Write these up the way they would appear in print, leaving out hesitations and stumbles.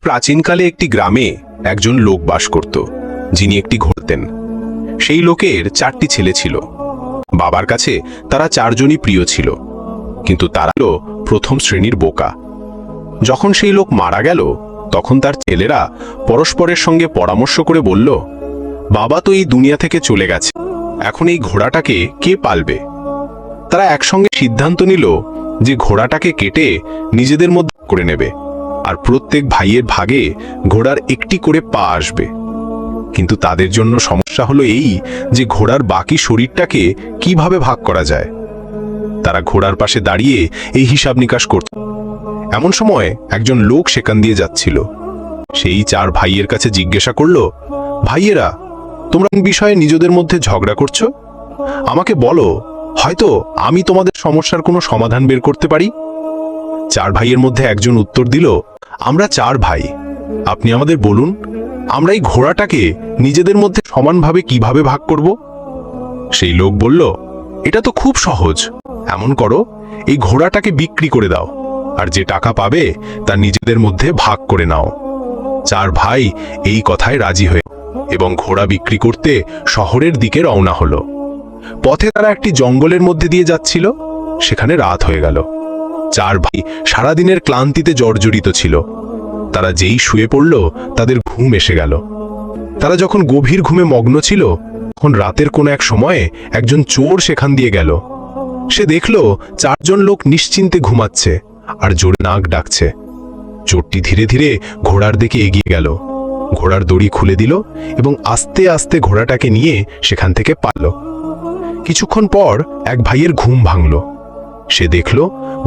প্রাচীনকালে একটি গ্রামে একজন লোক বাস করত, যিনি একটি ঘোড়তেন। সেই লোকের 4টি ছেলে ছিল। বাবার কাছে তারা 4জনই প্রিয় ছিল, কিন্তু তারা হলো প্রথম শ্রেণীর বোকা। যখন সেই লোক মারা গেল, তখন তার ছেলেরা পরস্পরের সঙ্গে পরামর্শ করে বলল, বাবা তো এই দুনিয়া থেকে চলে গেছে, এখন এই ঘোড়াটাকে কে পালবে? তারা একসঙ্গে সিদ্ধান্ত নিল যে ঘোড়াটাকে কেটে নিজেদের মধ্যে করে নেবে, আর প্রত্যেক ভাইয়ের ভাগে ঘোড়ার একটি করে পা আসবে। কিন্তু তাদের জন্য সমস্যা হলো এই যে ঘোড়ার বাকি শরীরটাকে কিভাবে ভাগ করা যায়। তারা ঘোড়ার পাশে দাঁড়িয়ে এই হিসাব নিকাশ করত। এমন সময় একজন লোক সেখান দিয়ে যাচ্ছিল। সেই 4 ভাইয়ের কাছে জিজ্ঞাসা করল, ভাইয়েরা, তোমরা কোন বিষয়ে নিজেদের মধ্যে ঝগড়া করছো? আমাকে বলো, হয়তো আমি তোমাদের সমস্যার কোনো সমাধান বের করতে পারি। 4 ভাইয়ের মধ্যে একজন উত্তর দিল, আমরা 4 ভাই, আপনি আমাদের বলুন, আমরা এই ঘোড়াটাকে নিজেদের মধ্যে সমানভাবে কিভাবে ভাগ করব? সেই লোক বলল, এটা তো খুব সহজ। এমন করো, এই ঘোড়াটাকে বিক্রি করে দাও, আর যে টাকা পাবে তা নিজেদের মধ্যে ভাগ করে নাও। 4 ভাই এই কথায় রাজি হয়ে এবং ঘোড়া বিক্রি করতে শহরের দিকে রওনা হলো। পথে তারা একটি জঙ্গলের মধ্যে দিয়ে যাচ্ছিল। সেখানে রাত হয়ে গেল। 4 ভাই সারাদিনের ক্লান্তিতে জর্জরিত ছিল। তারা যেই শুয়ে পড়ল, তাদের ঘুম এসে গেল। তারা যখন গভীর ঘুমে মগ্ন ছিল, তখন রাতের কোনো এক সময়ে একজন চোর সেখান দিয়ে গেল। সে দেখল 4 জন লোক নিশ্চিন্তে ঘুমাচ্ছে আর জোরে নাক ডাকছে। চোরটি ধীরে ধীরে ঘোড়ার দিকে এগিয়ে গেল, ঘোড়ার দড়ি খুলে দিল এবং আস্তে আস্তে ঘোড়াটাকে নিয়ে সেখান থেকে পালালো। কিছুক্ষণ পর এক ভাইয়ের ঘুম ভাঙল। সে দেখল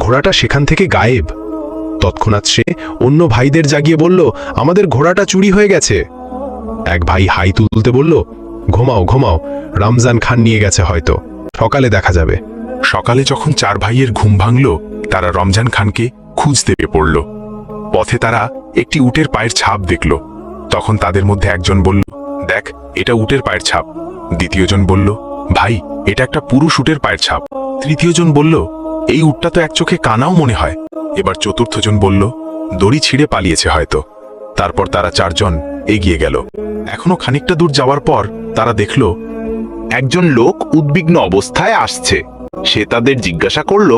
ঘোড়াটা সেখান থেকে গায়েব। তৎক্ষণাৎ সে অন্য ভাইদের জাগিয়ে বলল, আমাদের ঘোড়াটা চুরি হয়ে গেছে। এক ভাই হাই তুলতে বলল, ঘুমাও ঘুমাও, রমজান খান নিয়ে গেছে, হয়তো সকালে দেখা যাবে। সকালে যখন 4 ভাইয়ের ঘুম ভাঙল, তারা রমজান খানকে খুঁজতে বেরিয়ে পড়ল। পথে তারা একটি উটের পায়ের ছাপ দেখল। তখন তাদের মধ্যে একজন বলল, দেখ, এটা উটের পায়ের ছাপ। দ্বিতীয়জন বলল, ভাই, এটা একটা পুরুষ উটের পায়ের ছাপ। তৃতীয়জন বলল, এই উটটা তো এক চোখে কানাও মনে হয়। এবার চতুর্থজন বলল, দড়ি ছিঁড়ে পালিয়েছে হয়তো। তারপর তারা 4 জন এগিয়ে গেল। এখনো খানিকটা দূর যাওয়ার পর তারা দেখল একজন লোক উদ্বিগ্ন অবস্থায় আসছে। সে তাদের জিজ্ঞাসা করল,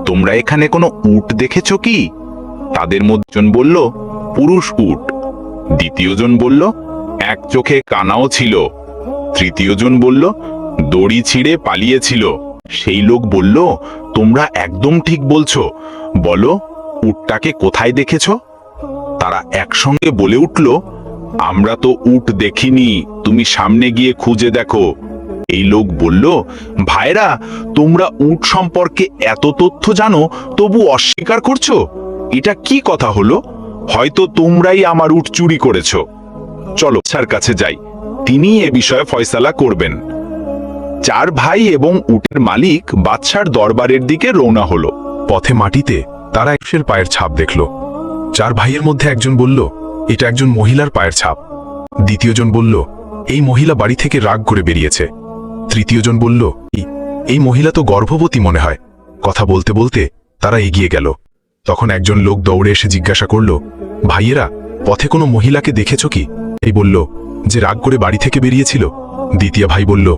তোমরা এখানে কোনো উট দেখেছো কি? তাদের মধ্যে জন বলল, পুরুষ উট। দ্বিতীয়জন বলল, এক চোখে কানাও ছিল। তৃতীয়জন বলল, দড়ি ছিঁড়ে পালিয়েছিল। সেই লোক বলল, তোমরা একদম ঠিক বলছো, বলো উটটাকে কোথায় দেখেছো? তারা একসঙ্গে বলে উঠল, আমরা তো উট দেখিনি, তুমি সামনে গিয়ে খুঁজে দেখো। এই লোক বলল, ভাইরা, তোমরা উট সম্পর্কে এত তথ্য জানো, তবু অস্বীকার করছো? এটা কি কথা হলো? হয়তো তোমরাই আমার উট চুরি করেছো। চলো স্যার কাছে যাই, তিনি এ বিষয়ে ফয়সালা করবেন। 4 ভাই এবং উটের মালিক বাদশার দরবারের দিকে রওনা হলো। পথে মাটিতে তারা একশের পায়ের ছাপ দেখল। 4 ভাইয়ের মধ্যে একজন বলল, এটা একজন মহিলার পায়ের ছাপ। দ্বিতীয়জন বলল, এই মহিলা বাড়ি থেকে রাগ করে বেরিয়েছে। তৃতীয়জন বলল, এই মহিলা তো গর্ভবতী মনে হয়। কথা বলতে বলতে তারা এগিয়ে গেল। তখন একজন লোক দৌড়ে এসে জিজ্ঞাসা করল, ভাইয়েরা, পথে কোনো মহিলাকে দেখেছো কি? এই বলল, যে রাগ করে বাড়ি থেকে বেরিয়েছিল। দ্বিতীয় ভাই বলল,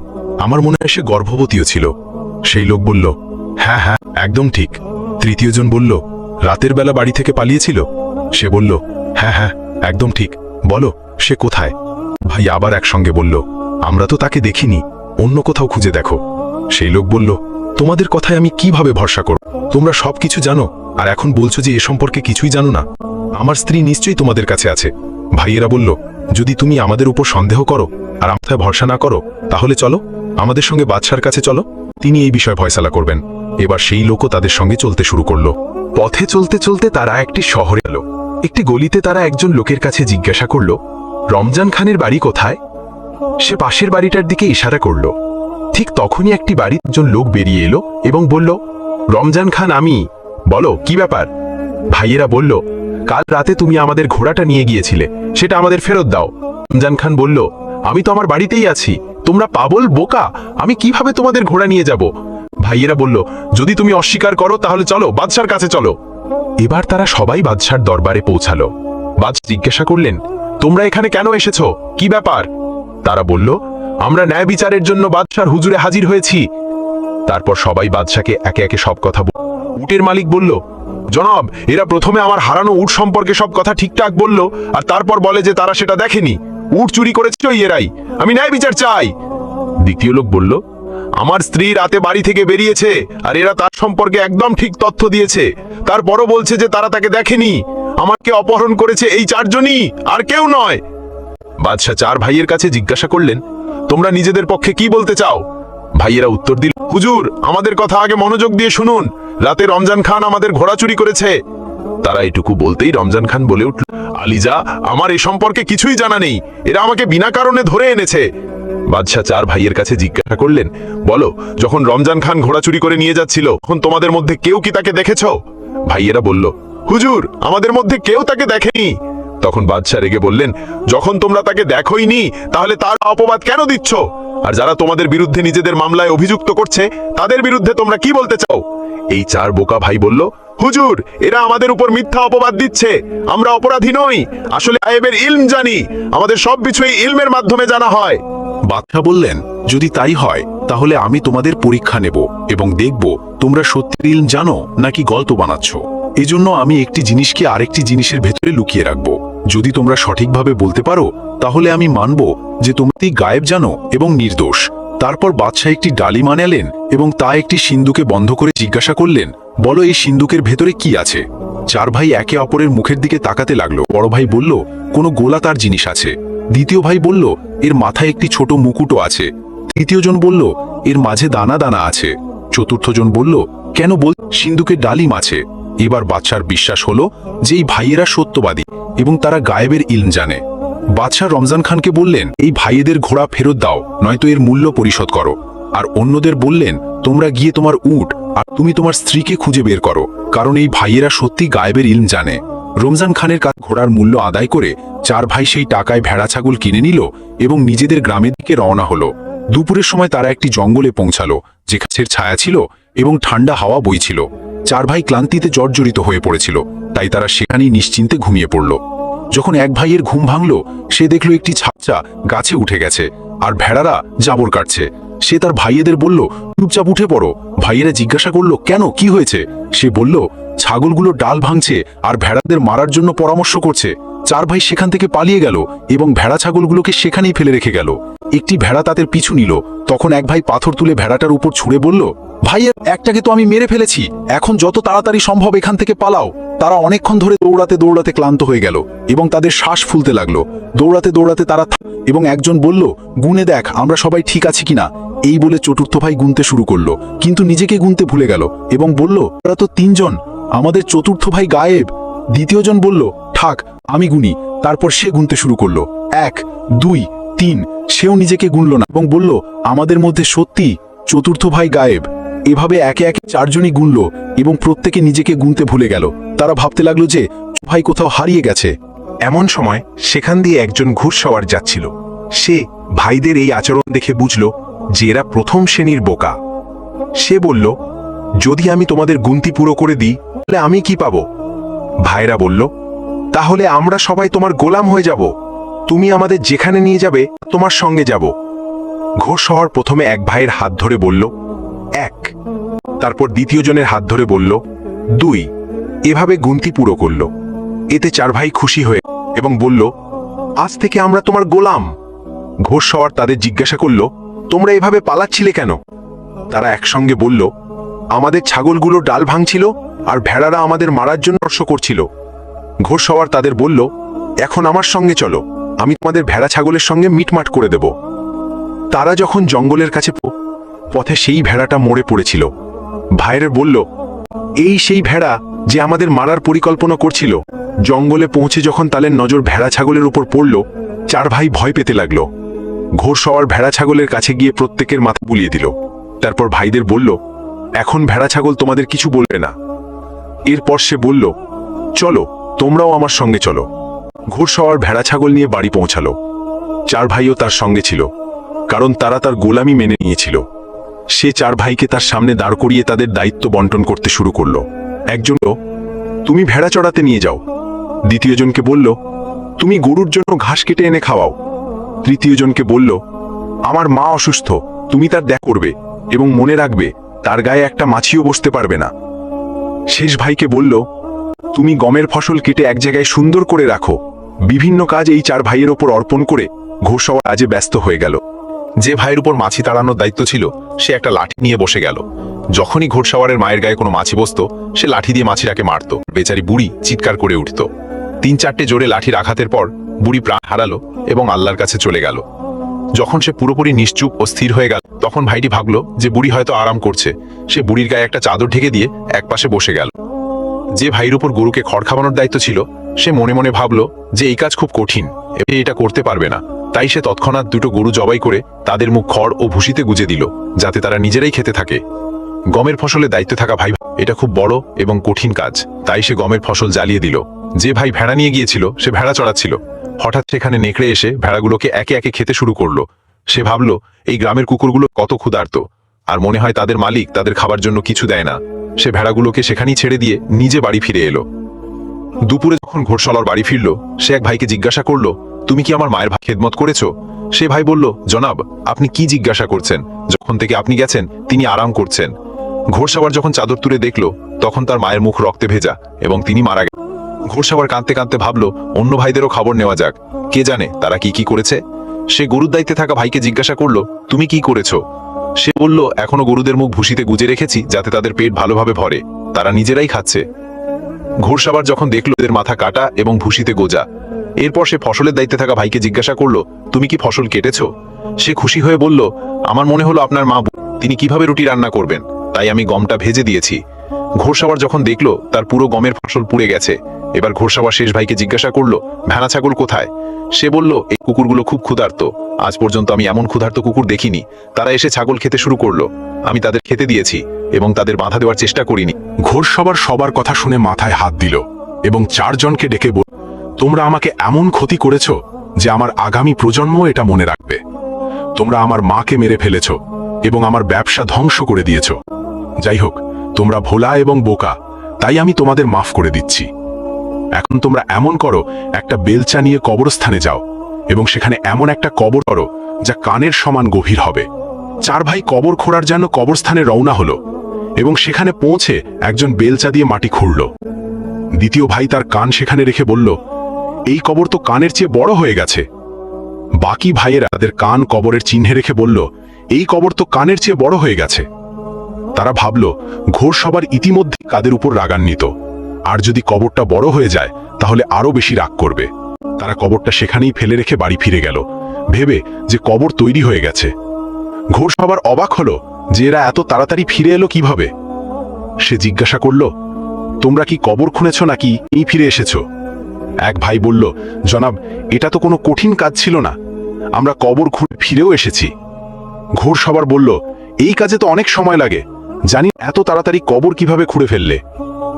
আমার মনে হয় সে গর্ভবতীও ছিল। সেই লোক বলল, হ্যাঁ হ্যাঁ, একদম ঠিক। তৃতীয়জন বলল, রাতের বেলা বাড়ি থেকে পালিয়েছিল। সে বলল, হ্যাঁ হ্যাঁ, একদম ঠিক। বলো, সে কোথায়? ভাই আবার একসঙ্গে বলল, আমরা তো তাকে দেখিনি, অন্য কোথাও খুঁজে দেখো। সেই লোক বলল, তোমাদের কথায় আমি কিভাবে ভরসা করব? তোমরা সবকিছু জানো, আর এখন বলছো যে এ সম্পর্কে কিছুই জানো না। আমার স্ত্রী নিশ্চয়ই তোমাদের কাছে আছে। ভাইয়েরা বলল, যদি তুমি আমাদের উপর সন্দেহ করো আর আমাদের ভরসা না করো, তাহলে চলো আমাদের সঙ্গে বাদশার কাছে চলো, তিনি এই বিষয়ে ফয়সালা করবেন। এবার সেই লোকও তাদের সঙ্গে চলতে শুরু করলো। পথে চলতে চলতে তারা একটি শহরে এলো। একটি গলিতে তারা একজন লোকের কাছে জিজ্ঞাসা করল, রমজান খানের বাড়ি কোথায়? সে পাশের বাড়িটার দিকে ইশারা করল। ঠিক তখনই একটি বাড়ির একজন লোক বেরিয়ে এলো এবং বলল, রমজান খান আমি। বলো, কি ব্যাপার? ভাইয়েরা বলল, কাল রাতে তুমি আমাদের ঘোড়াটা নিয়ে গিয়েছিলে, সেটা আমাদের ফেরত দাও। রমজান খান বলল, আমি তো আমার বাড়িতেই আছি, তোমরা পাগল বোকা, আমি কিভাবে তোমাদের ঘোড়া নিয়ে যাব? ভাইয়েরা বলল, যদি তুমি অস্বীকার করো তাহলে চলো বাদশার কাছে চলো। এবার তারা সবাই বাদশার দরবারে পৌঁছালো। বাদশাহ জিজ্ঞাসা করলেন, তোমরা এখানে কেন এসেছো, কি ব্যাপার? তারা বলল, আমরা ন্যায় বিচারের জন্য বাদশার হুজুরে হাজির হয়েছি। তারপর সবাই বাদশাকে একে একে সব কথা উটের মালিক বলল, জনাব, এরা প্রথমে আমার হারানো উট সম্পর্কে সব কথা ঠিকঠাক বলল, আর তারপর বলে যে তারা সেটা দেখেনি। উট চুরি করেছে এরাই, আমি ন্যায় বিচার চাই। দ্বিতীয় লোক বলল, আমার স্ত্রী রাতে বাড়ি থেকে বেরিয়েছে আর এরা তার সম্পর্কে একদম ঠিক তথ্য দিয়েছে, তারপরও বলছে যে তারা তাকে দেখেনি। আমাকে অপহরণ করেছে এই চারজনই, আর কেউ নয়। বাদশাহ চার ভাইয়ের কাছে জিজ্ঞাসা করলেন, তোমরা নিজেদের পক্ষে কি বলতে চাও? ভাইয়েরা উত্তর দিল, হুজুর, আমাদের কথা আগে মনোযোগ দিয়ে শুনুন। রাতে রমজান খান আমাদের ঘোড়া চুরি করেছে। তারা এটুকু বলতেই রমজান খান বলে উঠল, আলিজা, আমার এ সম্পর্কে কিছুই জানা নেই, এরা আমাকে বিনা কারণে ধরে এনেছে। বাদশাহ চার ভাইয়ের কাছে জিজ্ঞাসা করলেন, বলো, যখন রমজান খান ঘোড়া চুরি করে নিয়ে যাচ্ছিল তখন তোমাদের মধ্যে কেউ কি তাকে দেখেছো? ভাইয়েরা বলল, হুজুর, আমাদের মধ্যে কেউ তাকে দেখেনি। তখন বাদশাহ রেগে বললেন, যখন তোমরা তাকে দেখোইনি তাহলে তার অপবাদ কেন দিচ্ছ? আর যারা তোমাদের বিরুদ্ধে নিজেদের মামলায় অভিযুক্ত করছে তাদের বিরুদ্ধে তোমরা কি বলতে চাও? এই চার বোকা ভাই বলল, হুজুর, এরা আমাদের উপর মিথ্যা অপবাদ দিচ্ছে। আমরা অপরাধী নই, আসলে গায়েবের ইলম জানি, আমাদের সব কিছুই ইলমের মাধ্যমে জানা হয়। বাদশাহ বললেন, যদি তাই হয় তাহলে আমি তোমাদের পরীক্ষা নেব এবং দেখব তোমরা সত্যি ইলম জানো নাকি গল্প বানাচ্ছ। এজন্য আমি একটি জিনিসকে আরেকটি জিনিসের ভেতরে লুকিয়ে রাখব। যদি তোমরা সঠিকভাবে বলতে পারো তাহলে আমি মানব যে তোমরা গায়েব জানো এবং নির্দোষ। তারপর বাদশাহ একটি ডালি আনলেন এবং তা একটি সিন্দুকে বন্ধ করে জিজ্ঞাসা করলেন, বলো, এই সিন্দুকের ভেতরে কি আছে? চার ভাই একে অপরের মুখের দিকে তাকাতে লাগলো। বড় ভাই বলল, কোনো গোলাকার জিনিস আছে। দ্বিতীয় ভাই বলল, এর মাথায় একটি ছোট মুকুটও আছে। তৃতীয় জন বলল, এর মাঝে দানা দানা আছে। চতুর্থ জন বলল, কেন বল, সিন্দুকে ডালিম আছে। এবার বাদশার বিশ্বাস হলো যে এই ভাইয়েরা সত্যবাদী এবং তারা গায়েবের ইলম জানে। বাদশাহ রমজান খানকে বললেন, এই ভাইয়েদের ঘোড়া ফেরত দাও, নয়তো এর মূল্য পরিশোধ করো। আর অন্যদের বললেন, তোমরা গিয়ে তোমার উট আর তুমি তোমার স্ত্রীকে খুঁজে বের করো, কারণ এই ভাইয়েরা সত্যি গায়েবের ইলম জানে। রমজান খানের কাছে ঘোড়ার মূল্য আদায় করে চার ভাই সেই টাকায় ভেড়া ছাগল কিনে নিল এবং নিজেদের গ্রামের দিকে রওনা হলো। দুপুরের সময় তারা একটি জঙ্গলে পৌঁছালো, যে গাছের ছায়া ছিল এবং ঠান্ডা হাওয়া বইছিল। চার ভাই ক্লান্তিতে জর্জরিত হয়ে পড়েছিল, তাই তারা সেখানেই নিশ্চিন্তে ঘুমিয়ে পড়ল। যখন এক ভাইয়ের ঘুম ভাঙল, সে দেখল একটি ছাপচা গাছে উঠে গেছে আর ভেড়ারা জাবর কাটছে। সে তার ভাইয়েদের বলল, চুপচাপ উঠে পড়ো। ভাইয়েরা জিজ্ঞাসা করল, কেন, কি হয়েছে? সে বলল, ছাগলগুলো ডাল ভাঙছে আর ভেড়াদের মারার জন্য পরামর্শ করছে। চার ভাই সেখান থেকে পালিয়ে গেল এবং ভেড়া ছাগলগুলোকে সেখানেই ফেলে রেখে গেল। একটি ভেড়া তাদের পিছু নিল। তখন এক ভাই পাথর তুলে ভেড়াটার উপর ছুঁড়ে বলল, ভাইয়ের একটাকে তো আমি মেরে ফেলেছি, এখন যত তাড়াতাড়ি সম্ভব এখান থেকে পালাও। তারা অনেকক্ষণ ধরে দৌড়াতে দৌড়াতে ক্লান্ত হয়ে গেল এবং তাদের শ্বাস ফুলতে লাগলো। দৌড়াতে দৌড়াতে তারা এবং একজন বলল, গুনে দেখ আমরা সবাই ঠিক আছি কিনা। এই বলে চতুর্থ ভাই গুনতে শুরু করলো, কিন্তু নিজেকে গুনতে ভুলে গেল এবং বলল, তারা তো তিনজন, আমাদের চতুর্থ ভাই গায়েব। দ্বিতীয় জন বলল, থাক আমি গুনি। তারপর সে গুনতে শুরু করলো, 1, 2, 3। সেও নিজেকে গুনল না এবং বলল, আমাদের মধ্যে সত্যি চতুর্থ ভাই গায়েব। এভাবে একে একে চারজনই গুনল এবং প্রত্যেকে নিজেকে গুনতে ভুলে গেল। তারা ভাবতে লাগলো যে ভাই কোথাও হারিয়ে গেছে। এমন সময় সেখান দিয়ে একজন ঘুড়সওয়ার যাচ্ছিল। সে ভাইদের এই আচরণ দেখে বুঝল যে এরা প্রথম শ্রেণীর বোকা। সে বলল, যদি আমি তোমাদের গুনতি পুরো করে দিই তাহলে আমি কি পাবো? ভাইরা বলল, তাহলে আমরা সবাই তোমার গোলাম হয়ে যাব, তুমি আমাদের যেখানে নিয়ে যাবে তোমার সঙ্গে যাব। ঘোড়সওয়ার প্রথমে এক ভাইয়ের হাত ধরে বলল, 1। তারপর দ্বিতীয় জনের হাত ধরে বলল, 2। এভাবে গুনতি পুরো করল। এতে চার ভাই খুশি হয়ে এবং বলল, আজ থেকে আমরা তোমার গোলাম। ঘোড়সওয়ার তাদের জিজ্ঞাসা করল, তোমরা এভাবে পালাচ্ছিলে কেন? তারা একসঙ্গে বলল, আমাদের ছাগলগুলো ডাল ভাঙছিল আর ভেড়ারা আমাদের মারার জন্য স্পর্শ করছিল। ঘোড়সওয়ার তাদের বলল, এখন আমার সঙ্গে চলো, আমি তোমাদের ভেড়া ছাগলের সঙ্গে মিটমাট করে দেব। তারা যখন জঙ্গলের কাছে পথে সেই ভেড়াটা মরে পড়েছিল। ভাইয়ের বলল, এই সেই ভেড়া যে আমাদের মারার পরিকল্পনা করছিল। জঙ্গলে পৌঁছে যখন তাদের নজর ভেড়া ছাগলের উপর পড়ল, চার ভাই ভয় পেতে লাগলো। ঘোড়সওয়ার ভেড়া ছাগলের কাছে গিয়ে প্রত্যেকের মাথা বুলিয়ে দিল। তারপর ভাইদের বলল, এখন ভেড়া ছাগল তোমাদের কিছু বলবে না। এরপর সে বলল, চলো তোমরাও আমার সঙ্গে চলো। ঘোড়সওয়ার ভেড়া ছাগল নিয়ে বাড়ি পৌঁছালো। চার ভাইও তার সঙ্গে ছিল, কারণ তারা তার গোলামি মেনে নিয়েছিল। সে চার ভাইকে তার সামনে দাঁড় করিয়ে তাদের দায়িত্ব বন্টন করতে শুরু করলো। একজন, তুমি ভেড়া চড়াতে নিয়ে যাও। দ্বিতীয়জনকে বলল, তুমি গরুর জন্য ঘাস কেটে এনে খাওয়াও। তৃতীয়জনকে বলল, আমার মা অসুস্থ, তুমি তার দেখ করবে এবং মনে রাখবে তার গায়ে একটা মাছিও বসতে পারবে না। শেষ ভাইকে বলল, তুমি গমের ফসল কেটে এক জায়গায় সুন্দর করে রাখো। বিভিন্ন কাজ এই 4 ভাইয়ের ওপর অর্পণ করে ঘোড়সওয়ার কাজে ব্যস্ত হয়ে গেল। যে ভাইয়ের উপর মাছি তাড়ানোর দায়িত্ব ছিল সে একটা লাঠি নিয়ে বসে গেল। যখনই ঘোড়সওয়ারের মায়ের গায়ে কোনো মাছি বসতো সে লাঠি দিয়ে মাছিটাকে মারত। বেচারি বুড়ি চিৎকার করে উঠত। 3-4টে জোরে লাঠির আঘাতের পর বুড়ি প্রাণ হারালো এবং আল্লাহর কাছে চলে গেল। যখন সে পুরোপুরি নিশ্চুপ ও স্থির হয়ে গেল তখন ভাইটি ভাবলো যে বুড়ি হয়তো আরাম করছে। সে বুড়ির গায়ে একটা চাদর ঢেকে দিয়ে একপাশে বসে গেল। যে ভাইয়ের উপর গরুকে খড় খাওয়ানোর দায়িত্ব ছিল সে মনে মনে ভাবলো যে এই কাজ খুব কঠিন, এটা করতে পারবে না। তাই সে তৎক্ষণাৎ 2টো গরু জবাই করে তাদের মুখ খড় ও ভুসিতে গুজে দিল, যাতে তারা নিজেরাই খেতে থাকে। গমের ফসলে দায়িত্বে থাকা ভাই এটা খুব বড় এবং কঠিন কাজ, তাই সে গমের ফসল জ্বালিয়ে দিল। যে ভাই ভেড়া নিয়ে গিয়েছিল সে ভেড়া চড়াচ্ছিল। হঠাৎ সেখানে নেকড়ে এসে ভেড়াগুলোকে একে একে খেতে শুরু করলো। সে ভাবলো এই গ্রামের কুকুরগুলো কত ক্ষুধার্ত, আর মনে হয় তাদের মালিক তাদের খাবার জন্য কিছু দেয় না। সে ভেড়াগুলোকে সেখানেই ছেড়ে দিয়ে নিজে বাড়ি ফিরে এলো। দুপুরে যখন ঘোড়সওয়ার বাড়ি ফিরল সে এক ভাইকে জিজ্ঞাসা করলো, তুমি কি আমার মায়ের খেদমত করেছো? সে ভাই বলল, জনাব আপনি কি জিজ্ঞাসা করছেন? যখন থেকে আপনি গেছেন তিনি আরাম করছেন। ঘোড়সওয়ার যখন চাদর তুলে দেখলো তখন তার মায়ের মুখ রক্তে ভেজা এবং তিনি মারা গেলেন। ঘোড়সওয়ার কাঁদতে কাঁদতে ভাবলো অন্য ভাইদেরও খবর নেওয়া যাক, কে জানে তারা কি কি করেছে। সে গরুর দায়িত্বে থাকা ভাইকে জিজ্ঞাসা করলো, তুমি কি করেছো? সে বলল, এখনো গরুদের মুখ ভুসিতে গুজে রেখেছি যাতে তাদের পেট ভালোভাবে ভরে, তারা নিজেরাই খাচ্ছে। ঘোড়সওয়ার যখন দেখলো এদের মাথা কাটা এবং ভুসিতে গোজা, এরপর সে ফসলের দায়িত্বে থাকা ভাইকে জিজ্ঞাসা করলো, তুমি কি ফসল কেটেছো? সে খুশি হয়ে বলল, আমার মনে হলো আপনার মা তিনি কিভাবে রুটি রান্না করবেন, তাই আমি গমটা ভেজে দিয়েছি। ঘোড়সওয়ার যখন দেখলো তার পুরো গমের ফসল পুড়ে গেছে, এবার ঘোড়সওয়ার শেষ ভাইকে জিজ্ঞাসা করলো, ভেড়া ছাগল কোথায়? সে বলল, এই কুকুরগুলো খুব ক্ষুধার্ত, আজ পর্যন্ত আমি এমন ক্ষুধার্ত কুকুর দেখিনি। তারা এসে ছাগল খেতে শুরু করলো, আমি তাদের খেতে দিয়েছি এবং তাদের বাধা দেওয়ার চেষ্টা করিনি। ঘোড়সওয়ার সবার কথা শুনে মাথায় হাত দিল এবং 4 জনকে ডেকে বলল, তোমরা আমাকে এমন ক্ষতি করেছ যে আমার আগামী প্রজন্ম এটা মনে রাখবে। তোমরা আমার মাকে মেরে ফেলেছ এবং আমার ব্যবসা ধ্বংস করে দিয়েছ। যাই হোক, তোমরা ভোলা এবং বোকা, তাই আমি তোমাদের মাফ করে দিচ্ছি। এখন তোমরা এমন করো, একটা বেলচা নিয়ে কবরস্থানে যাও এবং সেখানে এমন একটা কবর করো যা কানের সমান গভীর হবে। 4 ভাই কবর খোঁড়ার জন্য কবরস্থানে রওনা হলো এবং সেখানে পৌঁছে একজন বেলচা দিয়ে মাটি খুঁড়ল। দ্বিতীয় ভাই তার কান সেখানে রেখে বলল, এই কবর তো কানের চেয়ে বড় হয়ে গেছে। বাকি ভাইয়েরা তাদের কান কবরের চিহ্নে রেখে বলল, এই কবর তো কানের চেয়ে বড় হয়ে গেছে। তারা ভাবল ঘোড়সওয়ার ইতিমধ্যে কাদের উপর রাগান্বিত, আর যদি কবরটা বড় হয়ে যায় তাহলে আরো বেশি রাগ করবে। তারা কবরটা সেখানেই ফেলে রেখে বাড়ি ফিরে গেল, ভেবে যে কবর তৈরি হয়ে গেছে। ঘোড়সওয়ার অবাক হলো যে এরা এত তাড়াতাড়ি ফিরে এলো কিভাবে। সে জিজ্ঞাসা করল, তোমরা কি কবর খুঁড়েছ নাকি এই ফিরে এসেছো? এক ভাই বলল, জনাব এটা তো কোনো কঠিন কাজ ছিল না, আমরা কবর খুঁড়ে ফিরেও এসেছি। ঘোড়সওয়ার বলল, এই কাজে তো অনেক সময় লাগে, জানি এত তাড়াতাড়ি কবর কিভাবে খুঁড়ে ফেললে।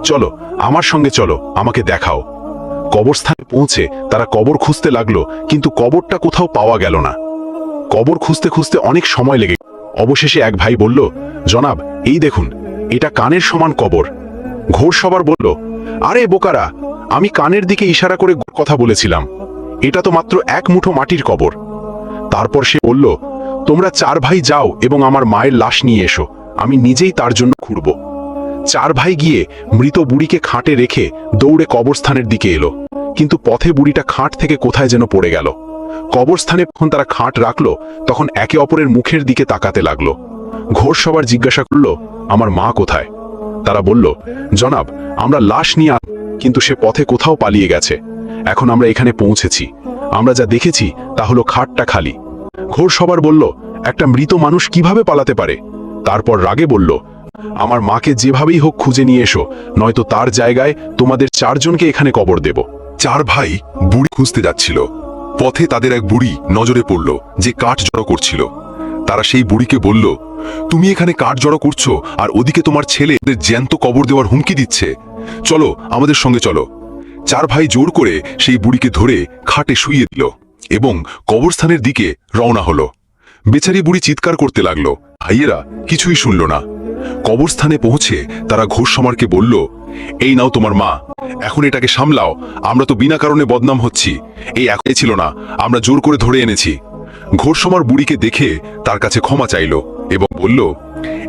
চলো আমার সঙ্গে চলো, আমাকে দেখাও। কবরস্থানে পৌঁছে তারা কবর খুঁজতে লাগলো, কিন্তু কবরটা কোথাও পাওয়া গেল না। কবর খুঁজতে খুঁজতে অনেক সময় লেগে অবশেষে এক ভাই বলল, জনাব এই দেখুন, এটা কানের সমান কবর। ঘোড়সওয়ার বলল, আরে বোকারা, আমি কানের দিকে ইশারা করে কথা বলেছিলাম, এটা তো মাত্র 1 মুঠো মাটির কবর। তারপর সে বলল, তোমরা 4 ভাই যাও এবং আমার মায়ের লাশ নিয়ে এসো, আমি নিজেই তার জন্য খুঁড়ব। 4 ভাই গিয়ে মৃত বুড়িকে খাটে রেখে দৌড়ে কবরস্থানের দিকে এলো, কিন্তু পথে বুড়িটা খাট থেকে কোথায় যেন পড়ে গেল। কবরস্থানে যখন তারা খাট রাখলো তখন একে অপরের মুখের দিকে তাকাতে লাগলো। ঘোড়সওয়ার জিজ্ঞাসা করলো, আমার মা কোথায়? তারা বলল, জনাব আমরা লাশ নিয়ে কিন্তু সে পথে কোথাও পালিয়ে গেছে। এখন আমরা এখানে পৌঁছেছি, আমরা যা দেখেছি তা হলো খাটটা খালি। ঘোড়সওয়ার বলল, একটা মৃত মানুষ কিভাবে পালাতে পারে? তারপর রাগে বলল, আমার মাকে যেভাবেই হোক খুঁজে নিয়ে এসো, নয়তো তার জায়গায় তোমাদের 4 জনকে এখানে কবর দেব। 4 ভাই বুড়ি খুঁজতে যাচ্ছিল। পথে তাদের এক বুড়ি নজরে পড়ল যে কাঠ জড়ো করছিল। তারা সেই বুড়িকে বলল, তুমি এখানে কাঠ জড়ো করছো আর ওদিকে তোমার ছেলে জ্যান্ত কবর দেওয়ার হুমকি দিচ্ছে, চলো আমাদের সঙ্গে চলো। 4 ভাই জোর করে সেই বুড়িকে ধরে খাটে শুইয়ে দিল এবং কবরস্থানের দিকে রওনা হলো। বেচারি বুড়ি চিৎকার করতে লাগলো, ভাইয়েরা কিছুই শুনল না। কবরস্থানে পৌঁছে তারা ঘোষসমারকে বলল, এই নাও তোমার মা, এখন এটাকে সামলাও, আমরা তো বিনা কারণে বদনাম হচ্ছি, এই একই ছিল না, আমরা জোর করে ধরে এনেছি। ঘোষসমার বুড়িকে দেখে তার কাছে ক্ষমা চাইল এবং বলল,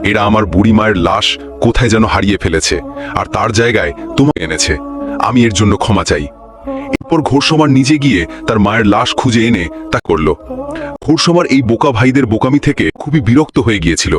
এরা আমার বুড়ি মায়ের লাশ কোথায় যেন হারিয়ে ফেলেছে আর তার জায়গায় তোমাকে এনেছে, আমি এর জন্য ক্ষমা চাই। এরপর ঘোষসমার নিজে গিয়ে তার মায়ের লাশ খুঁজে এনে তা করল। ঘোষসমার এই বোকা ভাইদের বোকামি থেকে খুবই বিরক্ত হয়ে গিয়েছিল।